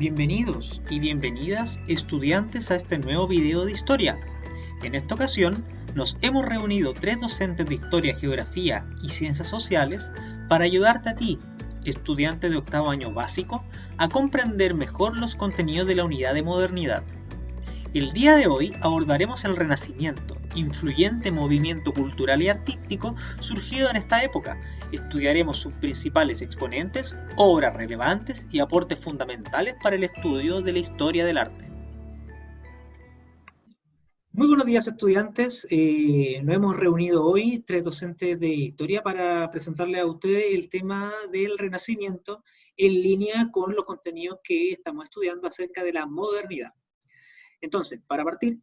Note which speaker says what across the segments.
Speaker 1: Bienvenidos y bienvenidas estudiantes a este nuevo video de historia. En esta ocasión nos hemos reunido 3 docentes de Historia, Geografía y Ciencias Sociales para ayudarte a ti, estudiante de octavo año básico, a comprender mejor los contenidos de la unidad de modernidad. El día de hoy abordaremos el Renacimiento, influyente movimiento cultural y artístico surgido en esta época. Estudiaremos sus principales exponentes, obras relevantes y aportes fundamentales para el estudio de la historia del arte. Muy buenos días, estudiantes. Nos hemos reunido hoy 3 docentes de historia para presentarles a ustedes el tema del Renacimiento en línea con los contenidos que estamos estudiando acerca de la modernidad. Entonces, para partir,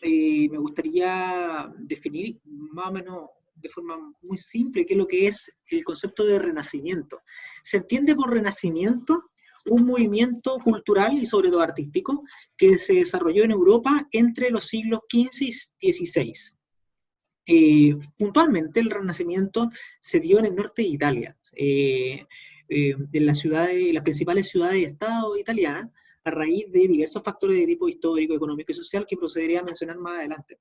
Speaker 1: me gustaría definir más o menos de forma muy simple qué es lo que es el concepto de renacimiento. Se entiende por renacimiento un movimiento cultural y sobre todo artístico que se desarrolló en Europa entre los siglos XV y XVI. Puntualmente el Renacimiento se dio en el norte de Italia, en las principales ciudades de Estado italianas, a raíz de diversos factores de tipo histórico, económico y social que procederé a mencionar más adelante.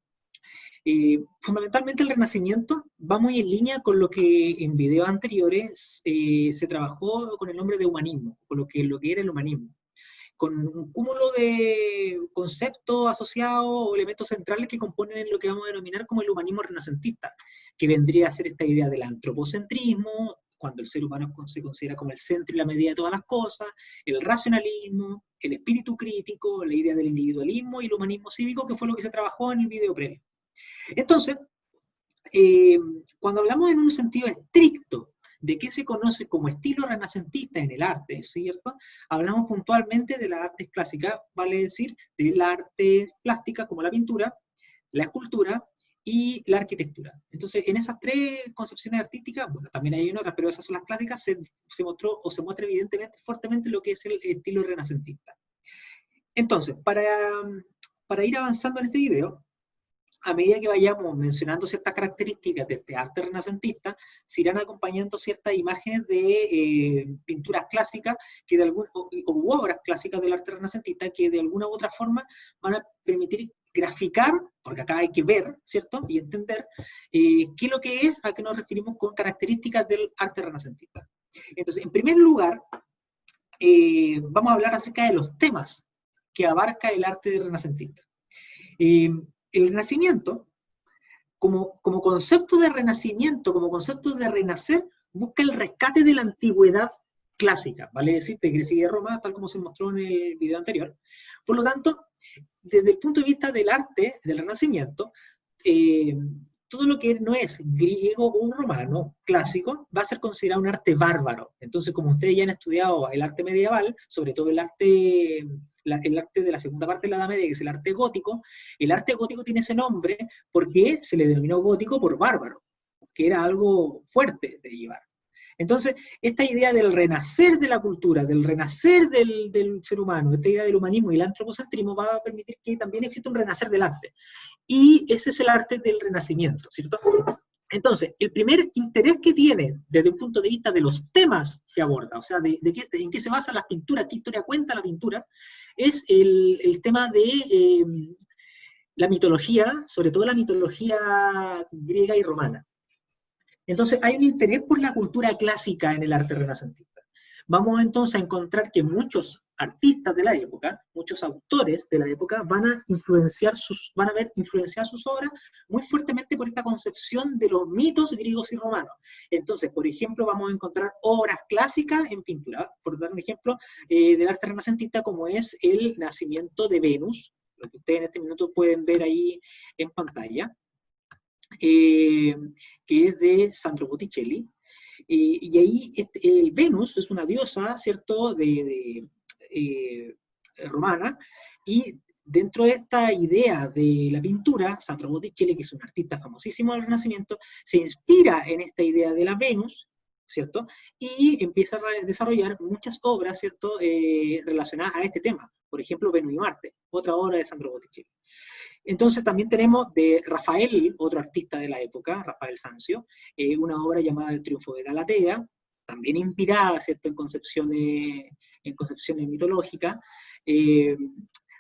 Speaker 1: Fundamentalmente el Renacimiento va muy en línea con lo que en videos anteriores se trabajó con el nombre de humanismo, con lo que era el humanismo, con un cúmulo de conceptos asociados o elementos centrales que componen lo que vamos a denominar como el humanismo renacentista, que vendría a ser esta idea del antropocentrismo, cuando el ser humano se considera como el centro y la medida de todas las cosas, el racionalismo, el espíritu crítico, la idea del individualismo y el humanismo cívico, que fue lo que se trabajó en el video previo. Entonces, cuando hablamos en un sentido estricto de qué se conoce como estilo renacentista en el arte, ¿cierto? Hablamos puntualmente de las artes clásicas, vale decir, de la arte plástica como la pintura, la escultura y la arquitectura. Entonces, en esas 3 concepciones artísticas, bueno, también hay otras, pero esas son las clásicas, se mostró o se muestra evidentemente fuertemente lo que es el estilo renacentista. Entonces, para ir avanzando en este video, a medida que vayamos mencionando ciertas características de este arte renacentista, se irán acompañando ciertas imágenes de pinturas clásicas que o obras clásicas del arte renacentista que de alguna u otra forma van a permitir graficar, porque acá hay que ver, ¿cierto? Y entender qué es lo que es, a qué nos referimos con características del arte renacentista. Entonces, en primer lugar, vamos a hablar acerca de los temas que abarca el arte renacentista. El Renacimiento, como concepto de renacimiento, como concepto de renacer, busca el rescate de la antigüedad clásica, vale decir, de Grecia y de Roma, tal como se mostró en el video anterior. Por lo tanto, desde el punto de vista del arte, del Renacimiento, todo lo que no es griego o romano clásico va a ser considerado un arte bárbaro. Entonces, como ustedes ya han estudiado el arte medieval, sobre todo el arte de la segunda parte de la Edad Media, que es el arte gótico tiene ese nombre porque se le denominó gótico por bárbaro, que era algo fuerte de llevar. Entonces, esta idea del renacer de la cultura, del renacer del ser humano, esta idea del humanismo y el antropocentrismo va a permitir que también exista un renacer del arte. Y ese es el arte del Renacimiento, ¿cierto? Entonces, el primer interés que tiene desde el punto de vista de los temas que aborda, o sea, en qué se basan las pinturas, qué historia cuenta la pintura, es el tema de la mitología, sobre todo la mitología griega y romana. Entonces, hay un interés por la cultura clásica en el arte renacentista. Vamos entonces a encontrar que muchos artistas de la época, muchos autores de la época, van a ver influenciar sus obras muy fuertemente por esta concepción de los mitos griegos y romanos. Entonces, por ejemplo, vamos a encontrar obras clásicas en pintura, por dar un ejemplo, del arte renacentista, como es el nacimiento de Venus, lo que ustedes en este minuto pueden ver ahí en pantalla, que es de Sandro Botticelli, y ahí Venus es una diosa, ¿cierto?, romana, y dentro de esta idea de la pintura, Sandro Botticelli, que es un artista famosísimo del Renacimiento, se inspira en esta idea de la Venus, ¿cierto?, y empieza a desarrollar muchas obras, ¿cierto?, relacionadas a este tema. Por ejemplo, Venus y Marte, otra obra de Sandro Botticelli. Entonces también tenemos de Rafael, otro artista de la época, Rafael Sanzio, una obra llamada El triunfo de Galatea, también inspirada, ¿cierto?, en concepciones en concepciones mitológicas.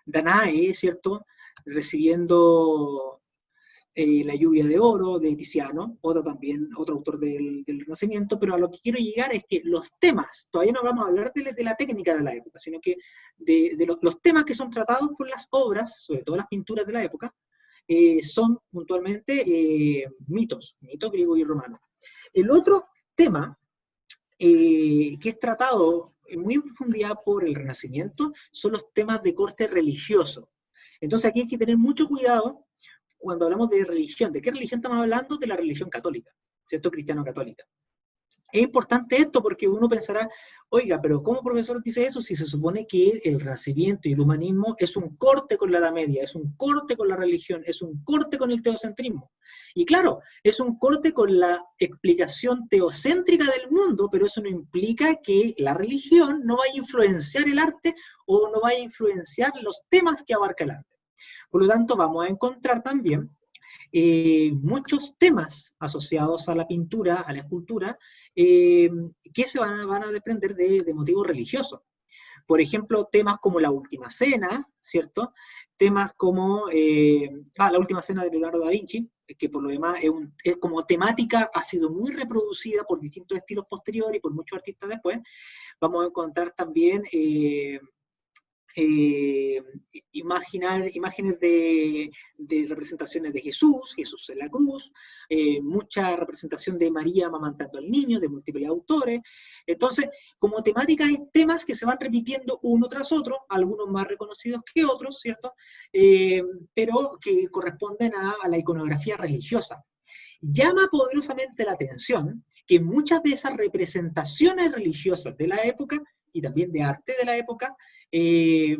Speaker 1: Danae, ¿cierto? Recibiendo La lluvia de oro de Tiziano, otro autor del Renacimiento, pero a lo que quiero llegar es que los temas, todavía no vamos a hablar de la técnica de la época, sino que de los temas que son tratados por las obras, sobre todo las pinturas de la época, son puntualmente mitos griegos y romanos. El otro tema que es tratado en muy profundidad por el Renacimiento son los temas de corte religioso. Entonces aquí hay que tener mucho cuidado cuando hablamos de religión. ¿De qué religión estamos hablando? De la religión católica, ¿cierto? Cristiano-católica. Es importante esto porque uno pensará, oiga, pero ¿cómo profesor dice eso si se supone que el Renacimiento y el humanismo es un corte con la Edad Media, es un corte con la religión, es un corte con el teocentrismo? Y claro, es un corte con la explicación teocéntrica del mundo, pero eso no implica que la religión no vaya a influenciar el arte o no vaya a influenciar los temas que abarca el arte. Por lo tanto, vamos a encontrar también muchos temas asociados a la pintura, a la escultura, que se van a desprender de motivos religiosos. Por ejemplo, temas como la Última Cena, ¿cierto? Temas como la Última Cena de Leonardo da Vinci, que por lo demás es como temática ha sido muy reproducida por distintos estilos posteriores y por muchos artistas después. Vamos a encontrar también imágenes de representaciones de Jesús en la cruz, mucha representación de María amamantando al niño, de múltiples autores. Entonces, como temática hay temas que se van repitiendo uno tras otro, algunos más reconocidos que otros, ¿cierto? Pero que corresponden a la iconografía religiosa. Llama poderosamente la atención que muchas de esas representaciones religiosas de la época y también de arte de la época,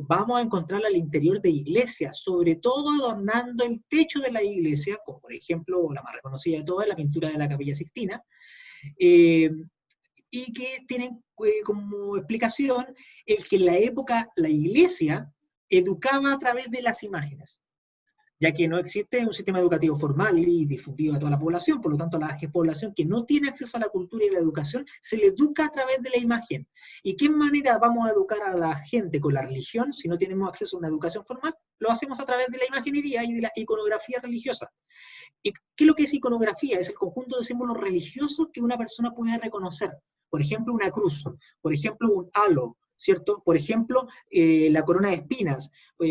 Speaker 1: vamos a encontrarla al interior de iglesias, sobre todo adornando el techo de la iglesia, como por ejemplo la más reconocida de todas, la pintura de la Capilla Sixtina, y que tienen como explicación el que en la época la iglesia educaba a través de las imágenes, ya que no existe un sistema educativo formal y difundido a toda la población, por lo tanto la población que no tiene acceso a la cultura y a la educación, se le educa a través de la imagen. ¿Y qué manera vamos a educar a la gente con la religión si no tenemos acceso a una educación formal? Lo hacemos a través de la imaginería y de la iconografía religiosa. ¿Y qué es lo que es iconografía? Es el conjunto de símbolos religiosos que una persona puede reconocer. Por ejemplo, una cruz, por ejemplo, un halo, ¿cierto? Por ejemplo, la corona de espinas,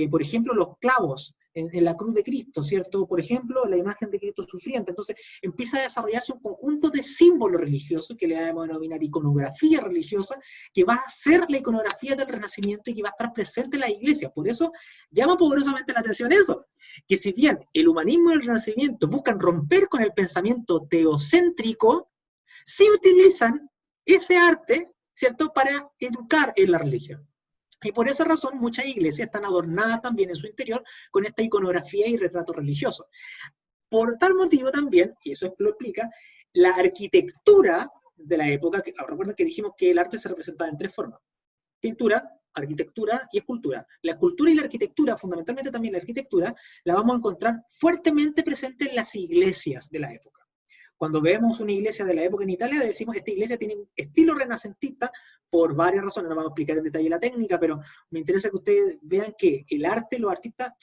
Speaker 1: por ejemplo, los clavos en la cruz de Cristo, ¿cierto? Por ejemplo, la imagen de Cristo sufriente. Entonces, empieza a desarrollarse un conjunto de símbolos religiosos, que le debemos denominar iconografía religiosa, que va a ser la iconografía del Renacimiento y que va a estar presente en la iglesia. Por eso, llama poderosamente la atención eso, que si bien el humanismo y el Renacimiento buscan romper con el pensamiento teocéntrico, sí utilizan ese arte, ¿cierto?, para educar en la religión. Y por esa razón muchas iglesias están adornadas también en su interior con esta iconografía y retratos religiosos. Por tal motivo también, y eso lo explica, la arquitectura de la época, recuerden que dijimos que el arte se representaba en tres formas: pintura, arquitectura y escultura. La escultura y la arquitectura, fundamentalmente también la arquitectura, la vamos a encontrar fuertemente presente en las iglesias de la época. Cuando vemos una iglesia de la época en Italia, decimos que esta iglesia tiene un estilo renacentista por varias razones. No vamos a explicar en detalle la técnica, pero me interesa que ustedes vean que el arte, los artistas,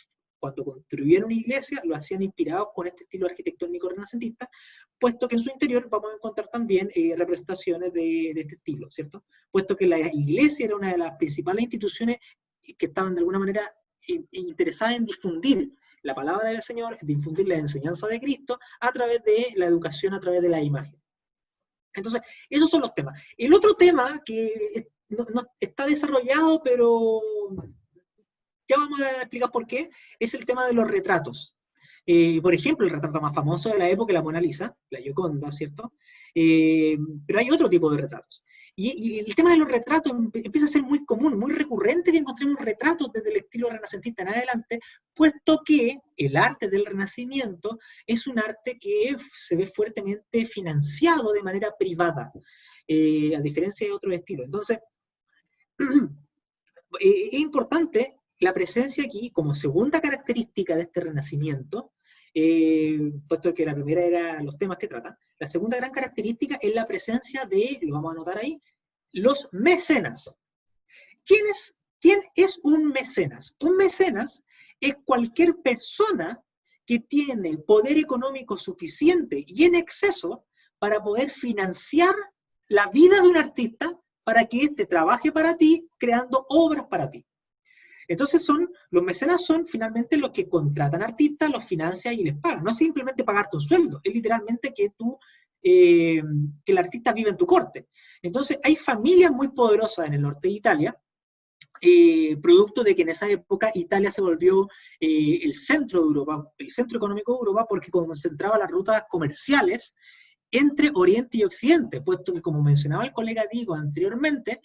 Speaker 1: cuando construyeron una iglesia, lo hacían inspirados con este estilo arquitectónico renacentista, puesto que en su interior vamos a encontrar también representaciones de este estilo, ¿cierto? Puesto que la iglesia era una de las principales instituciones que estaban de alguna manera interesadas en difundir la palabra del Señor, difundir la enseñanza de Cristo a través de la educación, a través de la imagen. Entonces, esos son los temas. El otro tema que no está desarrollado, pero ya vamos a explicar por qué, es el tema de los retratos. Por ejemplo, el retrato más famoso de la época es la Mona Lisa, la Gioconda, ¿cierto? Pero hay otro tipo de retratos. Y el tema de los retratos empieza a ser muy común, muy recurrente que encontremos retratos desde el estilo renacentista en adelante, puesto que el arte del Renacimiento es un arte que se ve fuertemente financiado de manera privada, a diferencia de otros estilos. Entonces, es importante la presencia aquí, como segunda característica de este Renacimiento, puesto que la primera era los temas que trata, la segunda gran característica es la presencia de, lo vamos a anotar ahí, los mecenas. ¿quién es un mecenas? Un mecenas es cualquier persona que tiene poder económico suficiente y en exceso para poder financiar la vida de un artista para que éste trabaje para ti, creando obras para ti. Entonces los mecenas son finalmente los que contratan artistas, los financian y les pagan. No es simplemente pagarte un sueldo, es literalmente que que el artista vive en tu corte. Entonces hay familias muy poderosas en el norte de Italia, producto de que en esa época Italia se volvió el centro de Europa, el centro económico de Europa, porque concentraba las rutas comerciales entre Oriente y Occidente, puesto que, como mencionaba el colega Diego anteriormente,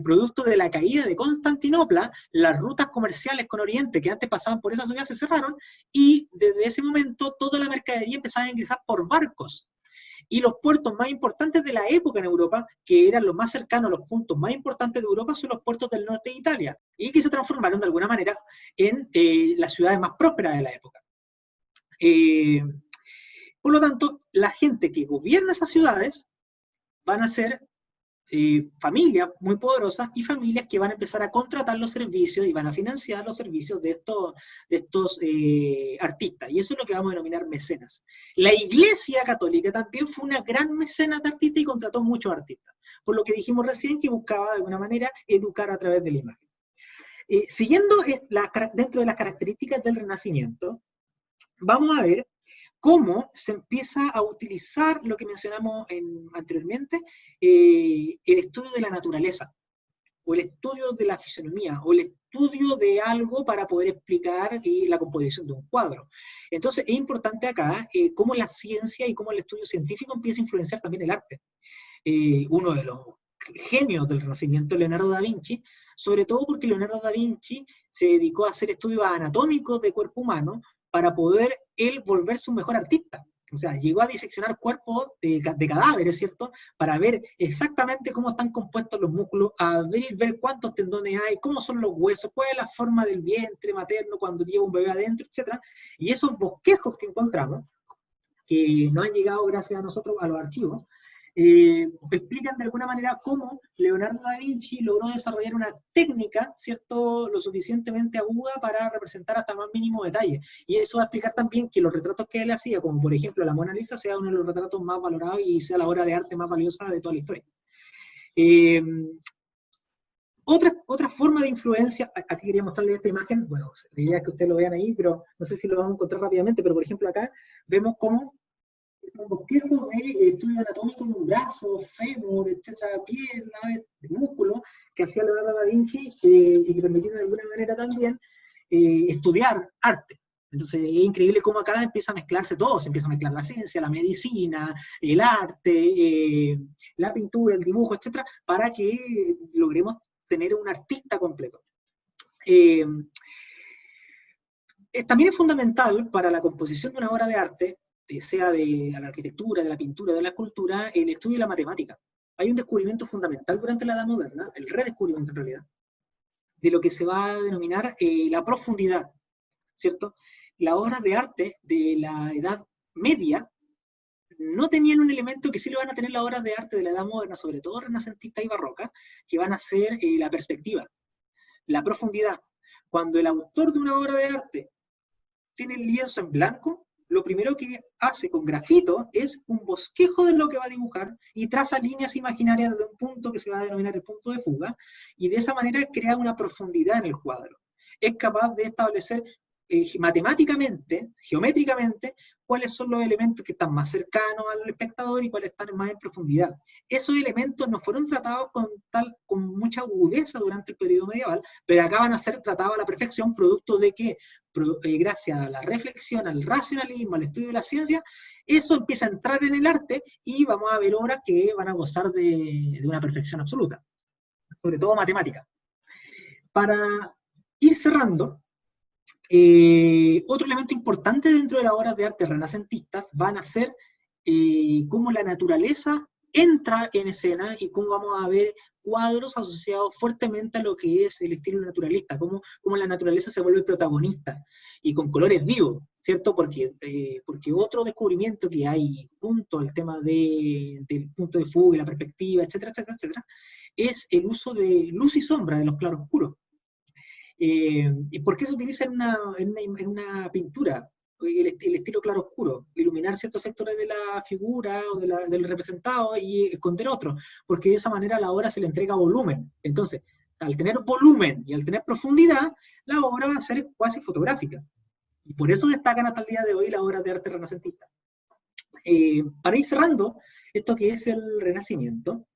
Speaker 1: producto de la caída de Constantinopla, las rutas comerciales con Oriente que antes pasaban por esa ciudad se cerraron, y desde ese momento toda la mercadería empezaba a ingresar por barcos. Y los puertos más importantes de la época en Europa, que eran los más cercanos a los puntos más importantes de Europa, son los puertos del norte de Italia, y que se transformaron de alguna manera en las ciudades más prósperas de la época. Por lo tanto, la gente que gobierna esas ciudades van a ser familias muy poderosas y familias que van a empezar a contratar los servicios y van a financiar los servicios de estos artistas. Y eso es lo que vamos a denominar mecenas. La Iglesia Católica también fue una gran mecenas de artistas y contrató muchos artistas. Por lo que dijimos recién que buscaba de alguna manera educar a través de la imagen. Siguiendo dentro de las características del Renacimiento, vamos a ver cómo se empieza a utilizar lo que mencionamos anteriormente, el estudio de la naturaleza, o el estudio de la fisonomía, o el estudio de algo para poder explicar la composición de un cuadro. Entonces es importante acá cómo la ciencia y cómo el estudio científico empieza a influenciar también el arte. Uno de los genios del Renacimiento, Leonardo da Vinci, sobre todo porque Leonardo da Vinci se dedicó a hacer estudios anatómicos de cuerpo humano, para poder él volverse un mejor artista. O sea, llegó a diseccionar cuerpos de cadáveres, ¿cierto? Para ver exactamente cómo están compuestos los músculos, a ver cuántos tendones hay, cómo son los huesos, cuál es la forma del vientre materno cuando lleva un bebé adentro, etc. Y esos bosquejos que encontramos, que no han llegado gracias a nosotros a los archivos, explican de alguna manera cómo Leonardo da Vinci logró desarrollar una técnica, ¿cierto?, lo suficientemente aguda para representar hasta el más mínimo detalle. Y eso va a explicar también que los retratos que él hacía, como por ejemplo la Mona Lisa, sea uno de los retratos más valorados y sea la obra de arte más valiosa de toda la historia. Otra forma de influencia, aquí quería mostrarles esta imagen, bueno, la idea es que ustedes lo vean ahí, pero no sé si lo vamos a encontrar rápidamente, pero por ejemplo acá vemos cómo un bosquejo de estudio anatómico de un brazo, fémur, etcétera, pierna, de músculo, que hacía Leonardo da Vinci y que permitía de alguna manera también estudiar arte. Entonces es increíble cómo acá empieza a mezclarse todo, se empieza a mezclar la ciencia, la medicina, el arte, la pintura, el dibujo, etcétera, para que logremos tener un artista completo. También es fundamental para la composición de una obra de arte, sea de la arquitectura, de la pintura, de la escultura, el estudio de la matemática. Hay un descubrimiento fundamental durante la Edad Moderna, el redescubrimiento en realidad, de lo que se va a denominar la profundidad, ¿cierto? Las obras de arte de la Edad Media no tenían un elemento que sí lo van a tener las obras de arte de la Edad Moderna, sobre todo renacentista y barroca, que van a ser la perspectiva, la profundidad. Cuando el autor de una obra de arte tiene el lienzo en blanco, lo primero que hace con grafito es un bosquejo de lo que va a dibujar y traza líneas imaginarias de un punto que se va a denominar el punto de fuga, y de esa manera crea una profundidad en el cuadro. Es capaz de establecer matemáticamente, geométricamente, cuáles son los elementos que están más cercanos al espectador y cuáles están más en profundidad. Esos elementos no fueron tratados con mucha agudeza durante el periodo medieval, pero acá van a ser tratados a la perfección, producto de que, gracias a la reflexión, al racionalismo, al estudio de la ciencia, eso empieza a entrar en el arte y vamos a ver obras que van a gozar de una perfección absoluta, sobre todo matemática. Para ir cerrando, otro elemento importante dentro de las obras de arte renacentistas van a ser cómo la naturaleza entra en escena y cómo vamos a ver cuadros asociados fuertemente a lo que es el estilo naturalista, cómo la naturaleza se vuelve protagonista y con colores vivos. ¿cierto? Porque otro descubrimiento que hay junto al tema del punto de fuga y la perspectiva, etcétera, etcétera, etcétera, es el uso de luz y sombra de los claroscuros. ¿Y por qué se utiliza en una pintura el estilo claroscuro? Iluminar ciertos sectores de la figura o del representado y esconder otros, porque de esa manera a la obra se le entrega volumen. Entonces, al tener volumen y al tener profundidad, la obra va a ser cuasi fotográfica. Y por eso destacan hasta el día de hoy las obras de arte renacentista. Para ir cerrando esto que es el Renacimiento,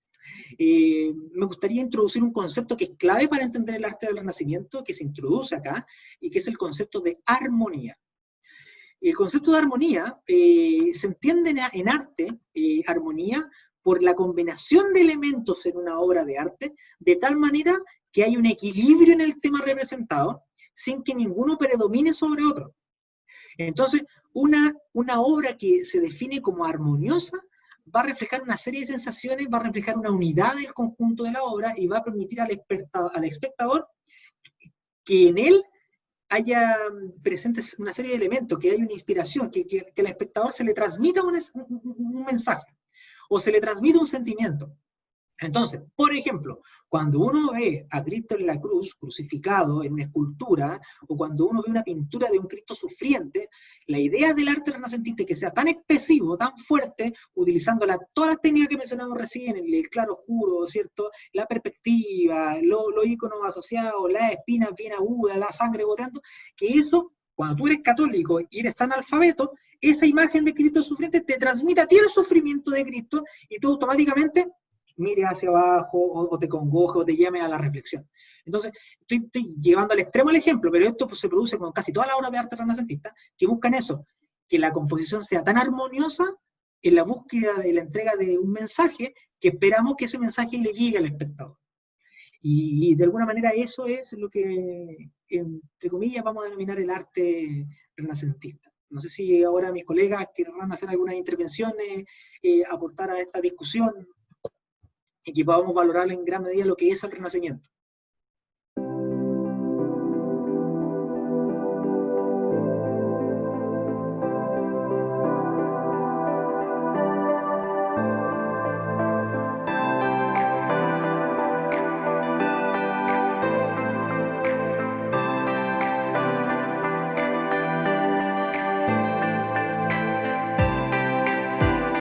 Speaker 1: me gustaría introducir un concepto que es clave para entender el arte del Renacimiento, que se introduce acá, y que es el concepto de armonía. El concepto de armonía se entiende en arte, armonía, por la combinación de elementos en una obra de arte, de tal manera que hay un equilibrio en el tema representado, sin que ninguno predomine sobre otro. Entonces, una obra que se define como armoniosa va a reflejar una serie de sensaciones, va a reflejar una unidad del conjunto de la obra y va a permitir al espectador que en él haya presentes una serie de elementos, que haya una inspiración, que al espectador se le transmita un mensaje o se le transmita un sentimiento. Entonces, por ejemplo, cuando uno ve a Cristo en la cruz, crucificado en una escultura, o cuando uno ve una pintura de un Cristo sufriente, la idea del arte renacentista es que sea tan expresivo, tan fuerte, utilizando todas las técnicas que mencionamos recién, el claro oscuro, ¿cierto? La perspectiva, los iconos asociados, las espinas bien agudas, la sangre goteando, que eso, cuando tú eres católico y eres analfabeto, esa imagen de Cristo sufriente te transmite a ti el sufrimiento de Cristo y tú automáticamente mire hacia abajo o te congoje o te llame a la reflexión. Entonces, estoy llevando al extremo el ejemplo, pero esto pues, se produce con casi todas las obras de arte renacentista que buscan eso, que la composición sea tan armoniosa en la búsqueda de la entrega de un mensaje que esperamos que ese mensaje le llegue al espectador. Y de alguna manera eso es lo que, entre comillas, vamos a denominar el arte renacentista. No sé si ahora mis colegas querrán hacer algunas intervenciones, aportar a esta discusión, y que podamos valorar en gran medida lo que es el Renacimiento.